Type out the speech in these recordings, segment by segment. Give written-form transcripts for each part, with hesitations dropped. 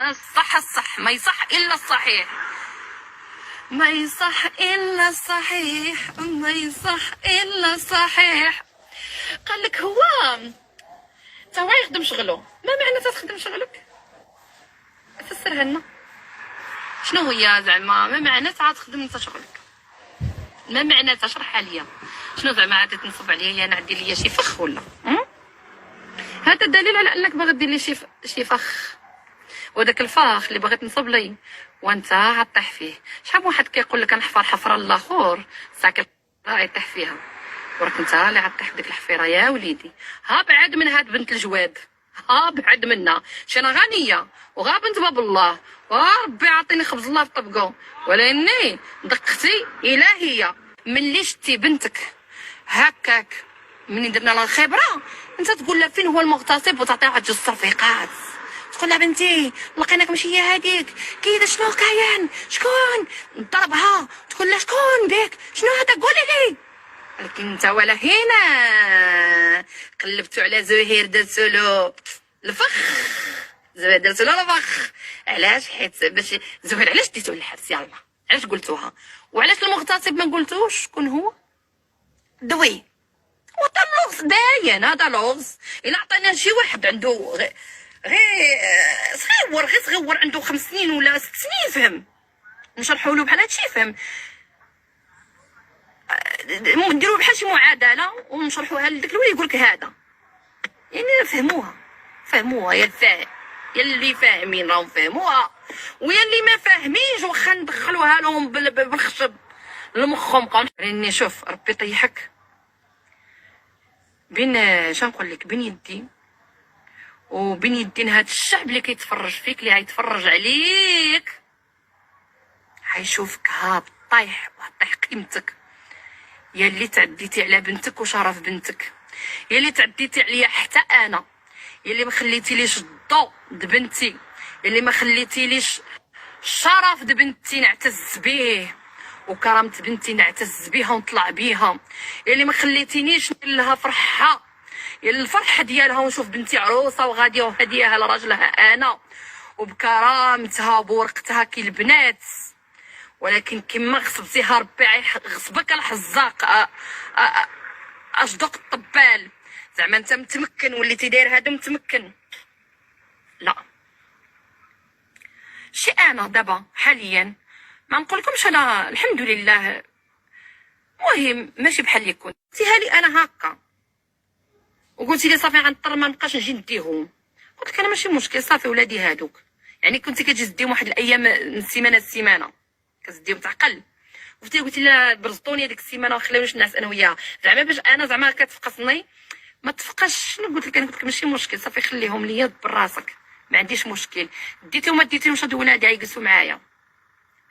الصح ما يصح الا الصحيح، ما يصح الا الصحيح، ما يصح الا الصحيح. قال لك هو تا هو يخدم شغلو. ما معنى تخدم شغلك؟ فسرها لنا. شنو هي زعما ما معنى تخدم انت شغلك؟ ما معنى تشرح ليا شنو زعما عاد تنصب عليا انا عندي ليا شي فخ ولا؟ هذا دليل على انك باغي دير لي شي فخ، وداك الفخ اللي باغي تنصب لي وانت غطيح فيه. شحال من واحد كيقول لك نحفر حفره الاخر ساكن يطيح فيها، وراك انت اللي غطيح بديك الحفيره. يا وليدي ها بعد من هاد بنت الجواد، ها بعد منا. انا غنيه وغا بنت باب الله وربي عطيني خبز الله في طبقو، ولاني دقتي الهيه ملي شتي بنتك هكاك مني درنا لها الخبره انت تقول لها فين هو المغتصب وتعطيها واحد جوج صفيقات. تقول لها بنتي لقيناك ماشي هي هذيك كاينه شنو كاين شكون ضربها. تقول لها شكون بك شنو هذا قولي لي. ولكن انت ولا هنا قلبتوا على زهير درتو له الفخ. زهير درتو له الفخ. علاش؟ حيت باش زهير علاش ديتوه للحبس؟ يلا علاش قلتوها؟ وعلاش المغتصب ما قلتوش شكون هو؟ دوي وتا اللغز باين. هذا لغز الا عطينا شي واحد عنده غير صغير عنده 5 سنين ولا 6 سنين فهم، نشرحوا له بحال هادشي فهم، نديروا بحال شي معادله ونشرحوها لذاك الاول يقول لك هذا. يعني فهموها يا الفاهم، يا اللي فاهمين راهم فهموها، ويا اللي ما فاهمينش واخا ندخلوها لهم بالخشب لمخهم. راني شوف ربي يطيحك بين شنقول لك بين يدي وبين يدين هاد الشعب اللي كيتفرج فيك، اللي غيتفرج عليك حيشوفك طايح وطيح قيمتك. يا اللي تعديتي على بنتك وشرف بنتك، يا اللي تعديتي عليا حتى انا، يا اللي ما خليتيليش الضو د بنتي، يا اللي ما خليتيليش الشرف د بنتي نعتز به وكرامه بنتي نعتز بها ونطلع بيها، يا اللي ما خليتينيش ندير لها فرحه، يا الفرحه ديالها ونشوف بنتي عروسه وغاديه وهديها لراجلها انا وبكرامتها وبورقتها كي البنات. ولكن كما غصبتيها ربي غصبك الحزاق اشدق الطبال. زعما انت متمكن وليتي داير هذا متمكن. لا شي انا دابا حاليا ما نقولكمش انا الحمد لله مهم ماشي بحال اللي كنت. قلتيها لي انا هكا وقلتي لي صافي غنضطر ما نبقاش نجي نديهم. قلت لك انا ماشي مشكل صافي ولادي هادوك. يعني كنتي كتجي تديهم واحد الايام من السيمانه للسيمانه كتديهم تعقل. قلتي لا برزطوني هذيك السيمانه وخليونيش نعس انا وياها زعما باش انا زعما كتفقصني ما تفقاش. شنو قلت لك؟ انا قلت لك ماشي مشكل صافي خليهم ليا دبر راسك ما عنديش مشكل. ديتيهم ما ديتيهمش هادو ولادي غيجلسوا معايا.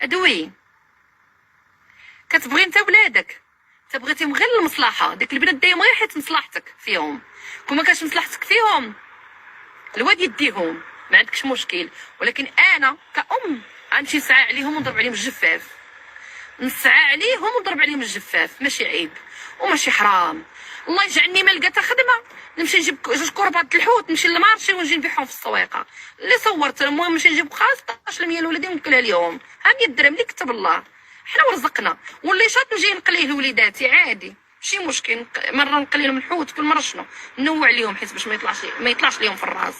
ادوي كتبغي انت ولادك تبغيتيهم غير المصلحه. ديك البنات دايما غير حيت مصلحتك فيهم. كون ما كانش مصلحتك فيهم الواد يديهم ما عندكش مشكل. ولكن انا كأم غنمشي نسعى عليهم ونضرب عليهم الجفاف. نسعى عليهم ونضرب عليهم الجفاف ماشي عيب وماشي حرام. الله يجعلني ما لقيت خدمه نمشي نجيب 2 كربات الحوت نمشي للمارشي ونجي نبيعهم في السويقه اللي صورت. المهم نمشي نجيب 15 لولادي ونكلها ليهم. ها 100 درهم اللي كتب الله حنا ورزقنا. واللي شاط نجي نقليه لوليداتي عادي ماشي مشكل. مره نقلي لهم الحوت كل مره شنو نوع عليهم حيت باش ما يطلعش ليهم في الراس.